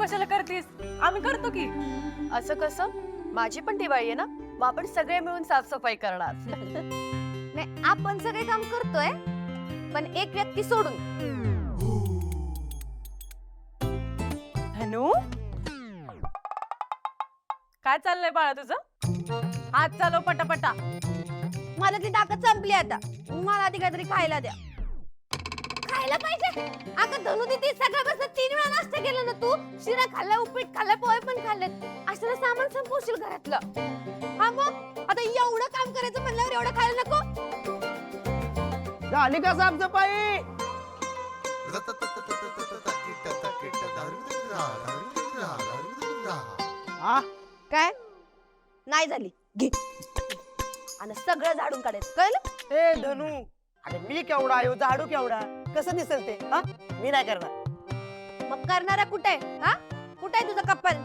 कशाला करतेस? आम्ही करतो की. असं कसं? माझी पण दिवाळी आहे ना, मग आपण सगळे मिळून साफसफाई करणार. नाही, आपण सगळे काम करतोय पण एक व्यक्ती सोडून. धनू, काय चाललंय बाळा तुझं? हात चालव पटापटा. मला ती ताकद संपली आता. मला आधी काहीतरी खायला द्या. खायला पाहिजे? अगं धनु दीदी, सकाळपासून 3 वेळा नाश्ता केला ना तू. शिरा खाल्ला, उपीट खाल्ला, पोहे पण खाल्लेत. असं सामान संपवशील घरातलं. हा मग आता एवढं काम करायचं म्हणल्यावर एवढं खायला नको. झाली का साफसफाई? हा काय नाही झाली? घे आणि सगळं झाडून काढायचं, कळलं? ए धनू, अरे मी केवढा आहे, झाडू केवढा, कसं दिसेल ते? हा मी नाही करणार. मग करणारा कुठे आहे? हा कुठे आहे तुझं कप्पल?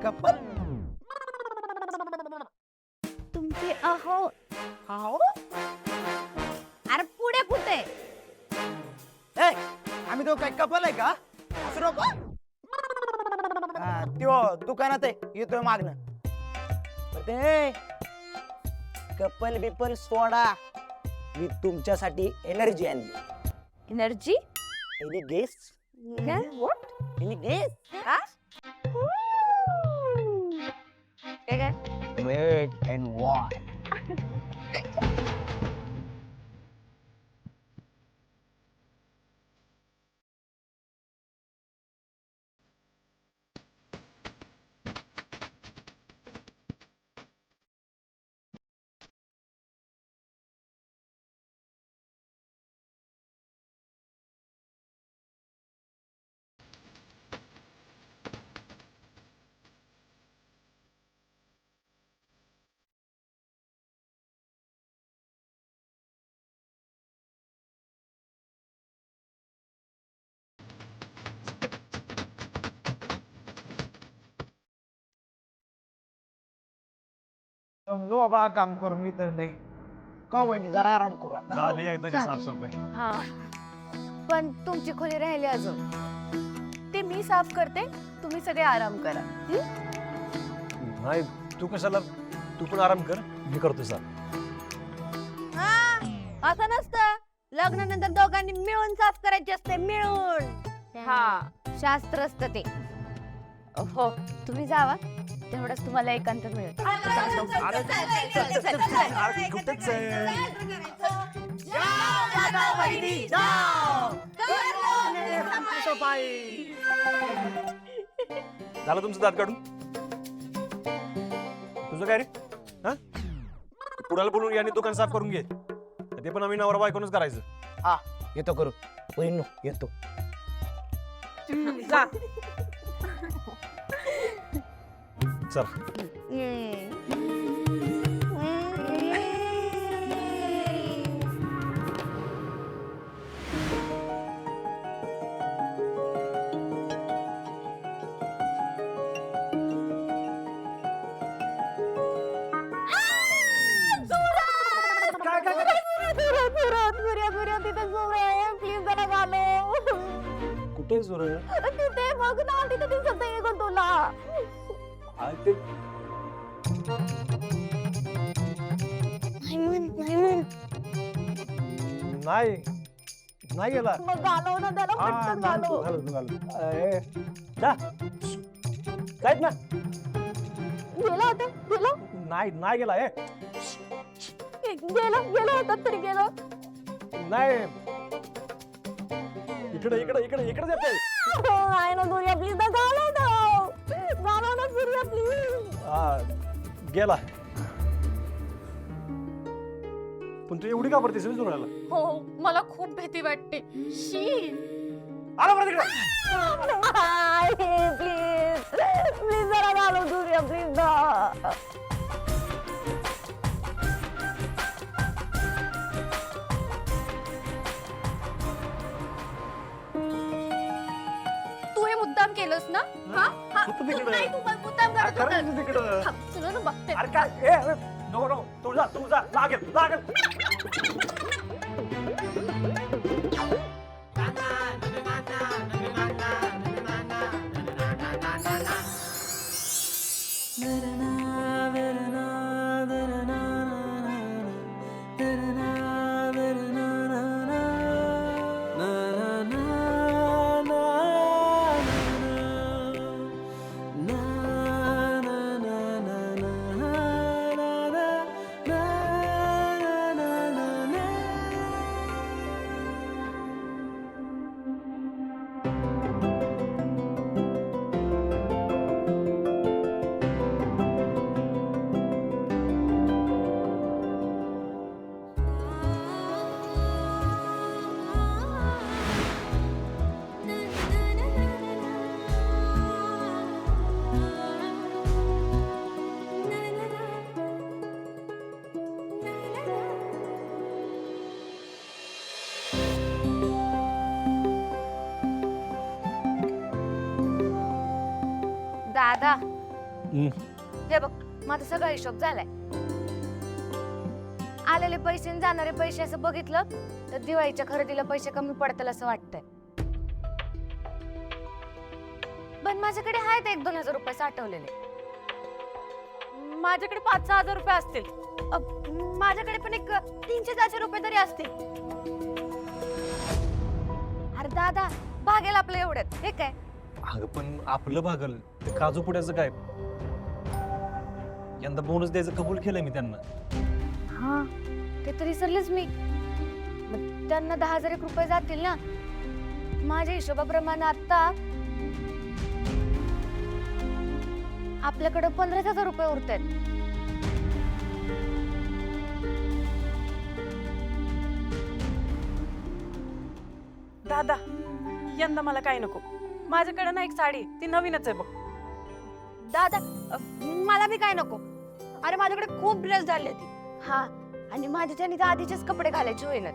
कप्पल तुमचे अहो. हाओ? अरे पुढे कुठे? ए आम्ही तो काय कपल आहे का? असं नको. त्यो दुकानात आहे, येतोय मागणं. पण ते कपल बिपल सोडा, मी तुमच्यासाठी एनर्जी आणली. एनर्जी? Any guess? काय? व्हॉट? Any guess? हा? काय काय? Wait and watch. समजू बाबा, काम करू मी तर नाही का वहिनी, जरा आराम करू. झाली एकदाची साफसफाई. हा, पण तुमची खोली राहिली अजून. ते मी साफ करते, तुम्ही सगळे आराम करा. नाही, तू कशाला? तू पण आराम कर, मी करतो सर. हा, असं नसतं. लग्नानंतर दोघांनी मिळून साफ करायची असते, मिळून. हा. शास्त्र असतं ते. हो, तुम्ही जावा, तेवढंच तुम्हाला एकांत मिळेल. कुठेच आहे? झालं तुमचं दात काढून? तुझं काय रे? हा, पुण्याला बोलून या आणि दुकान साफ करून घे. ते पण आम्ही नवरा बायकोनच करायचं. हा येतो करू. वहिनी येतो. जा. चल. कुठे सुरू तिथे बघ ना, तिथे दिसत आहे का तुला? ते नाही नाही गेला. मग घालव ना त्याला, पटकन घालव. काहीच ना. गेला होता, गेला नाही नाही गेला. गेला होता तरी गेला. नाही, इकडे इकडे इकडे इकडे जाते. आहे ना सूर्या, प्लीज ना, घालव ना सूर्या, प्लीज. गेला. पण तू एवढी का पडतेस जोराला? हो, मला खूप भीती वाटते. शी. आला बरं तिकडे. प्लीज जरा घालव सूर्या, प्लीज ना. तू हे मुद्दाम केलंस ना? हा? तू तिकडे. नाही, तू मुद्दाम अरे करतो. खरं तू तिकडं. थांब, तुला ना बघते. अरे काय? नको नको, तू जा लागेल लागेल. दादा हे बघ माझा सगळा हिशोब झालाय. आलेले पैसे आणि जाणारे पैसे असं बघितलं तर दिवाळीच्या खरेदीला पैसे कमी पडतील असं वाटतंय. पण माझ्याकडे आहेत 1-2 हजार रुपये साठवलेले. माझ्याकडे 5-6 हजार रुपये असतील. माझ्याकडे पण एक 300-400 रुपये तरी असतील. अरे दादा भागेल आपलं एवढ्यात हे काय. अगं पण आपलं भागल ते काजू पुड्याचं काय? यंदा बोनस द्यायचं कबूल केलंय मी त्यांना. हा ते तर विसरलेच मी. मग त्यांना 10,000 रुपये जातील ना. माझ्या हिशोबाप्रमाणे आता आपल्याकडे 15,000 रुपये उरतात. दादा यंदा मला काही नको. माझ्याकडे ना एक साडी आहे, ती नवीनच आहे बघ. दादा मला बी काय नको. अरे माझ्याकडे खूप ड्रेस झाले ती. हा आणि माझ्या त्याने तर आधीचेच कपडे घालायचे होईनात.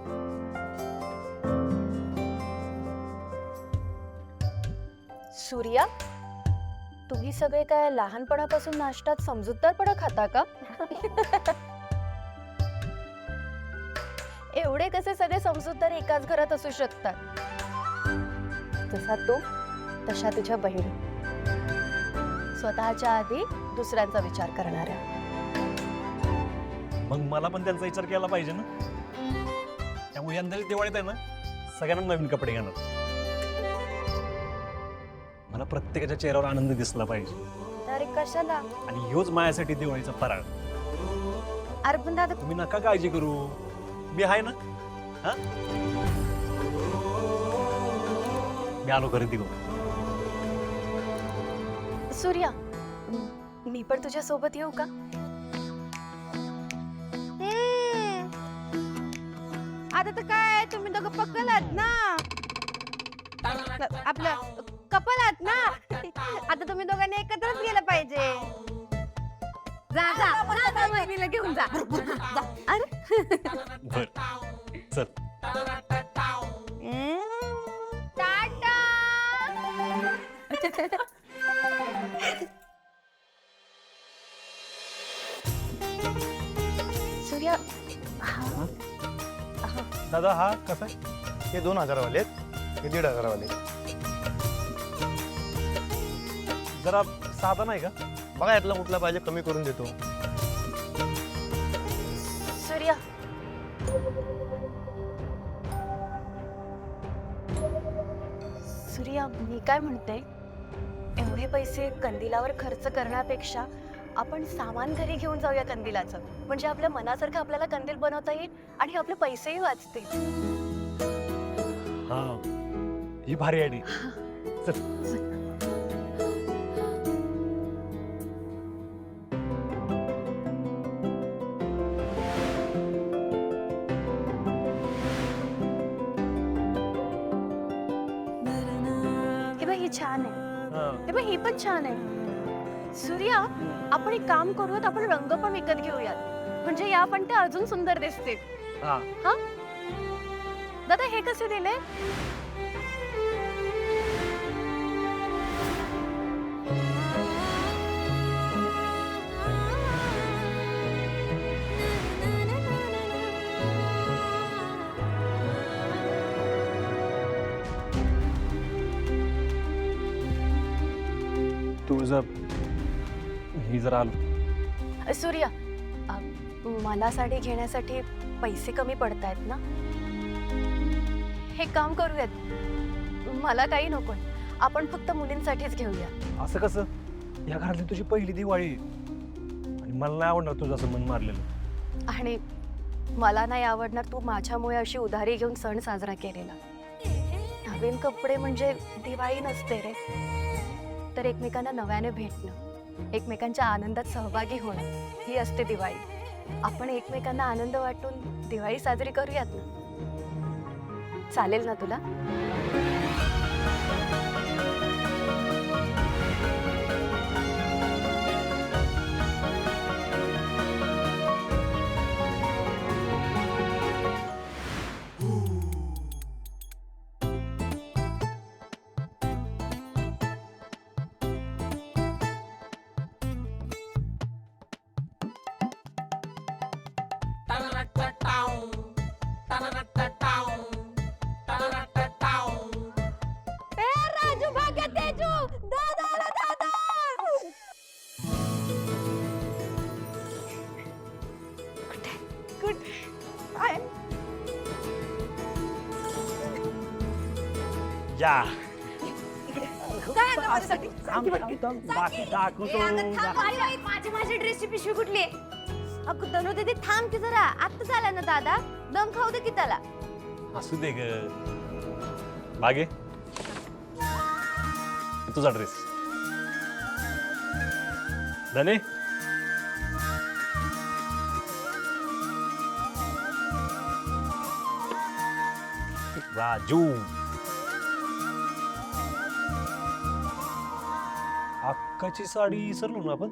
सूर्या तुम्ही सगळे काय लहानपणापासून नाश्त्यात समजूतदारपणा खाता का? एवढे कसे सगळे समजूतदार एकाच घरात असू शकतात? जसा तू तशा तुझ्या बहिणी, स्वतःच्या आधी दुसऱ्यांचा विचार करणाऱ्या. मग मला पण त्यांचा विचार केला पाहिजे ना. त्यामुळे यंदा दिवाळीत आहे ना सगळ्यांना नवीन कपडे घेणार. मला प्रत्येकाच्या चेहऱ्यावर आनंद दिसला पाहिजे. अरे कशाला? आणि ह्योच माझ्यासाठी दिवाळीचा फराळ. अरे पण दादा तुम्ही नका काळजी करू, मी आहे ना. हा मी आलो खरेदी करू. सूर्या मी पण तुझ्या सोबत येऊ का? आता तर काय तुम्ही दोघं पक्कल आहात ना. आपलं कपल आहात ना. आता तुम्ही दोघांनी एकत्रच गेलं पाहिजे. जा जा जा बहिणीला घेऊन जा. अरे बर चल. टाटा. सूर्या दादा हा कसा आहे? हे 2,000 वाले आहेत, हे 1,500 वाले आहेत. जरा साधा नाही का? बघा यातला कुठला पाहिजे, कमी करून देतो. सूर्या सूर्या मी काय म्हणते, एवढे पैसे कंदिलावर खर्च करण्यापेक्षा आपण सामान घरी घेऊन जाऊया कंदिलाचं. म्हणजे आपल्या मनासारखं आपल्याला कंदील बनवता येईल आणि आपले पैसेही वाचतील. हा ही भारी आयडिया. चल. हे बघ ही छान आहे. हा. हे बघ ही पण छान आहे. सूर्या आपण एक काम करूयात, आपण रंग पण विकत घेऊयात. म्हणजे या पण त्या अजून सुंदर दिसतील. हा. हा दादा हे कसे दिले? तुळजा ही जरा आलो. सूर्या मला साडी घेण्यासाठी पैसे कमी पडतायत ना. हे काम करूयात, मला काही नको. आपण फक्त मुलींसाठीच घेऊया. असं कसं? या घरातली तुझी पहिली दिवाळी आणि मला नाही आवडणार तुझं असं मन मारलेलं. आणि मला नाही आवडणार तू माझ्यामुळे अशी उधारी घेऊन सण साजरा केलेला. नवीन कपडे म्हणजे दिवाळी नसते रे. तर एकमेकांना नव्याने भेटणं, एकमेकांच्या आनंदात सहभागी होणं ही असते दिवाळी. आपण एकमेकांना आनंद वाटून दिवाळी साजरी करूयात ना. चालेल ना तुला? जा काय अगं माझ्यासाठी? बाकी दाखवतो माझी ड्रेसची पिशवी कुठली आहे? अगं धनु दीदी थांब की जरा, आत्ताच आला ना दादा, दम खाऊ दे की त्याला. असू दे ग मागे तुझा ड्रेस धने राजू अक्काची साडी विसरलो ना आपण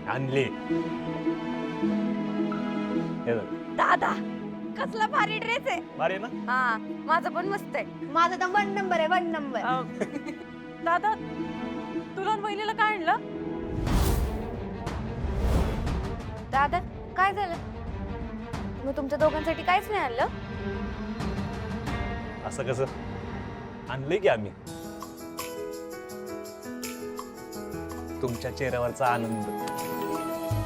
आणले हे बघ. दादा कसला भारी ड्रेस आहे. भारी आहे ना हा माझा पण मस्त आहे. माझा तर 1 नंबर आहे, 1 नंबर. दादा तुला आणि वहिनीला काय आणलं? दादा काय झालं? मग तुमच्या दोघांसाठी काहीच नाही आणलं? असं कसं आणलंय की आम्ही तुमच्या चेहऱ्यावरचा आनंद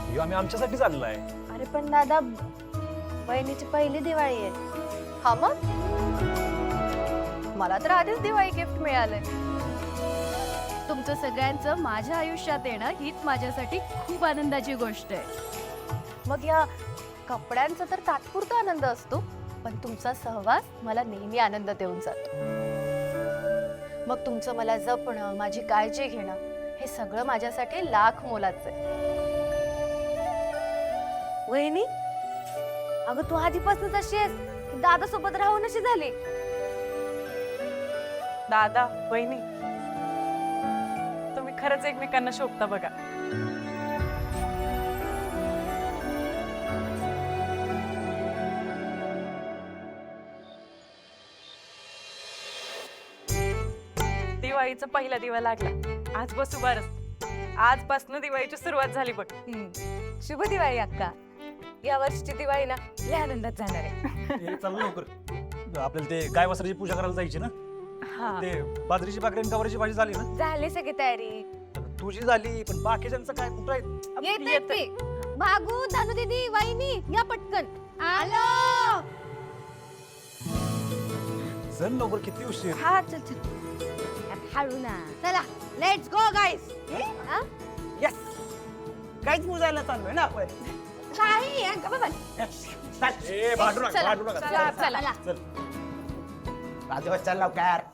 ह्यो आम्ही आमच्यासाठीच आणलाय. अरे पण दादा बहिणीची पहिली दिवाळी आहे. हा मग मला तर आधीच दिवाळी गिफ्ट मिळालंय. तुमचं सगळ्यांचं माझ्या आयुष्यात येणं हीच माझ्यासाठी खूप आनंदाची गोष्ट आहे. मग या कपड्यांचा तर तात्पुरता आनंद असतो, पण तुमचा सहवास मला नेहमी आनंद देऊन जातो. मग तुमचं मला जपणं, माझी काळजी घेणं हे सगळं माझ्यासाठी लाख मोलाचं आहे. वहिनी अगं तू आधीपासूनच अशी आहेस की दादा सोबत राहून अशी झाली. दादा वहिनी तुम्ही खरंच एकमेकांना शोभता बघा. दिवाळीचा पहिला दिवा लागला. आज बसू बारस. आजपासून दिवाळीची सुरुवात झाली बघ. शुभ दिवाळी अक्का. या वर्षीची दिवाळी ना लय आनंदात जाणार आहे. हे चालू लवकर आपल्याला ते गाय वासराची पूजा करायला जायची ना. हा ते बाजरीची भाकरी आणि गवारीची भाजी झाली ना. झाली सगळी तयारी. तुझी झाली पण बाकीच्यांचं काय कुठं आहे? येत ते भागू धनु दीदी वहिनी या पटकन. आलो. जण लवकर किती उशीर. हा चल चल हळू ना. चला लेट्स गो गाईस. यस काहीच मुजायला चाललोय ना आपण. काही ए भांडू नका भांडू नका. चला चला चल राजू चल लवकर.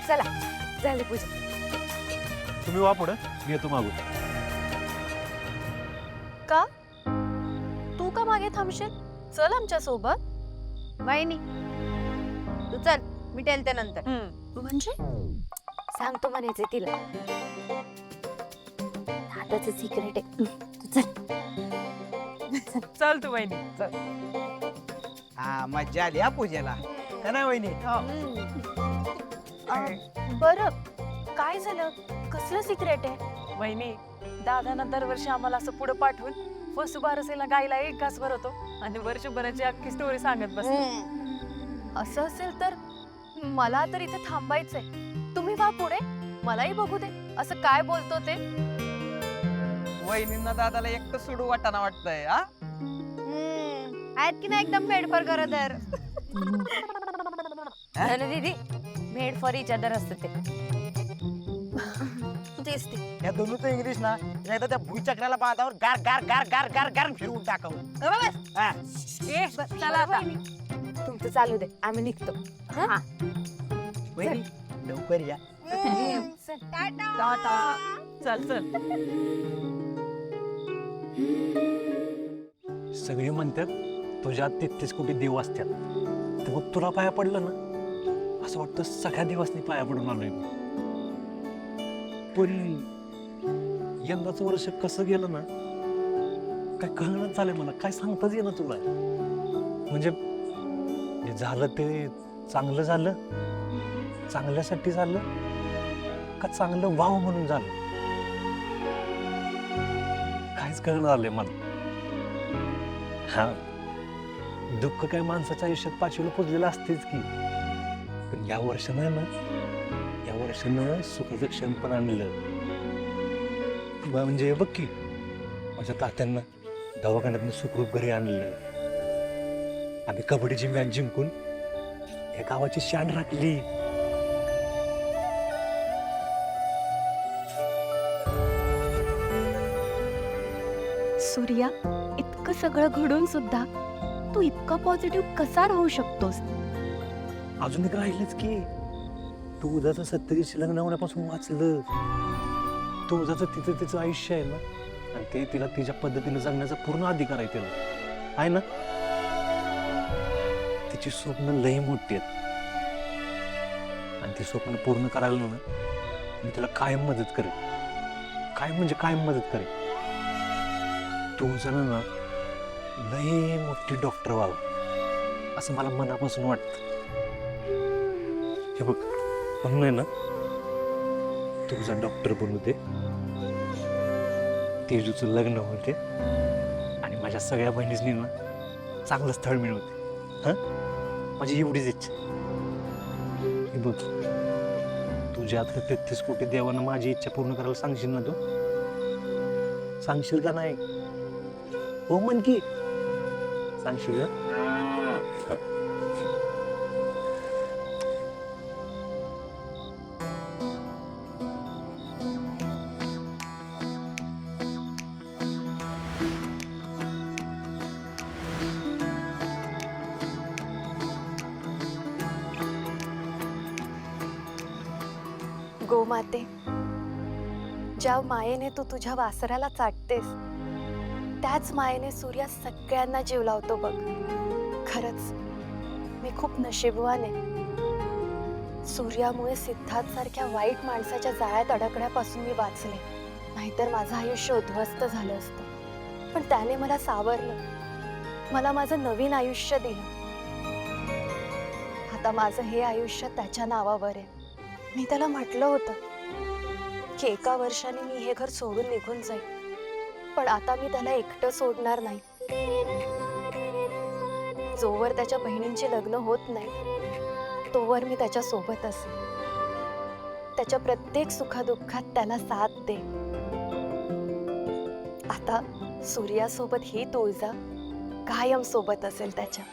चला झाली पूजा. तुम्ही वा पुढं मी येतो मागून. का तू का मागे थांबशील? चल आमच्या सोबत. वहिनी तू चल मिटेल ते नंतर. म्हणजे सांगतो म्हणायचे तिला. दादाचं सिक्रेट आहे. तू चल. चल तू वहिनी चल. हा मज्जा आली हा पूजेला. है ना वहिनी? बरं काय झालं? कसलं सिक्रेट आहे? वहिनी दादांना दरवर्षी आम्हाला असं पुढे पाठवून वसुबारसेला गायला एक घास भरवतो आणि वर्षभराची अख्खी स्टोरी सांगत बस. असं असेल तर मला तर इथे थांबायचंय. तुम्ही वा पुढे, मलाही बघू दे असं काय बोलतो ते. वहिनींना दादाला एकटं सोडू वाटाना वाटतंय. हा आहेत की नाही एकदम मेड फॉर गरोदर. धनु दीदी मेड फॉर इच अदर असतं ते. तेच ते. या दोन्हीचं इंग्लिश ना एकदा त्या भुईचक्राला बांधावर गार गार गार गार गार गार फिरवून टाकावं. हा. ए चला आता. तुमचं चालू दे आम्ही निघतो. वहिनी लवकर या. चल चल. सगळी म्हणतात तुझ्या 33 कोटी देव असतात. तर मग तुला पाया पडलं ना असं वाटतं सगळ्या दिवसांनी पाया पडून आलोय. पण यंदाचं वर्ष कसं गेलं ना काय कळणच झालंय मला, काय सांगताच येईना तुला. म्हणजे जे झालं ते चांगलं झालं, चांगल्यासाठी झालं का चांगलं व्हावं म्हणून झालं, काहीच कळणं झालंय मला. हा, दुःख काय माणसाच्या आयुष्यात पाचवीला पुजलेलं असतेच की, पण या वर्षानं सुखाचं क्षण पण आणलं. म्हणजे बघ की, माझ्या तात्यांना दवाखान्यातनं सुखरूप घरी आणलं. आम्ही कबड्डीची मॅच जिंकून या गावाची शान राखली. सूर्या, इतकं सगळं घडून सुद्धा तू इतका पॉझिटिव्ह कसा राहू शकतोस? अजून एक राहिलंच की, तू उद्याचं सत्तरीशी लग्न होण्यापासून वाचलं. तू उद्याचं तिचं आयुष्य आहे ना, आणि ते तिला तिच्या पद्धतीने जगण्याचा पूर्ण अधिकार आहे तिला, आहे ना. तिची स्वप्न लई मोठी आहेत आणि ती स्वप्न पूर्ण करायला ना मी तिला कायम मदत करेन. कायम म्हणजे कायम मदत करेन. तू जण ना लई मोठी डॉक्टर व्हावं असं मला मनापासून वाटतं. हे बघ, म्हणून आहे ना, तुझा डॉक्टर बनू दे, तेजूचं लग्न होते आणि माझ्या सगळ्या बहिणींनी ना चांगलं स्थळ मिळवते. हा, माझी एवढीच इच्छा. हे बघ, तुझ्या आता 33 कोटी देवानं माझी इच्छा पूर्ण करायला सांगशील ना तू? सांगशील का नाही? हो म्हण की, सांगशील का? गोमाते, ज्या मायेने तू तुझ्या वासराला चाटतेस त्याच मायेने सूर्या सगळ्यांना जीव लावतो बघ. खरंच मी खूप नशीबवान आहे. सूर्यामुळे सिद्धार्थ सारख्या वाईट माणसाच्या जाळ्यात अडकण्यापासून मी वाचले, नाहीतर माझं आयुष्य उद्ध्वस्त झालं असतं. पण त्याने मला सावरलं, मला माझं नवीन आयुष्य दिलं. आता माझं हे आयुष्य त्याच्या नावावर आहे. मी त्याला म्हटलं होतं की एका वर्षाने मी हे घर सोडून निघून जाईल, पण आता मी त्याला एकटं सोडणार नाही. जोवर त्याच्या बहिणींची लग्न होत नाही तोवर मी त्याच्या सोबत असेल. त्याच्या प्रत्येक सुखदुःखात त्याला साथ दे. आता सूर्यासोबत ही तुळजा कायम सोबत असेल त्याच्या.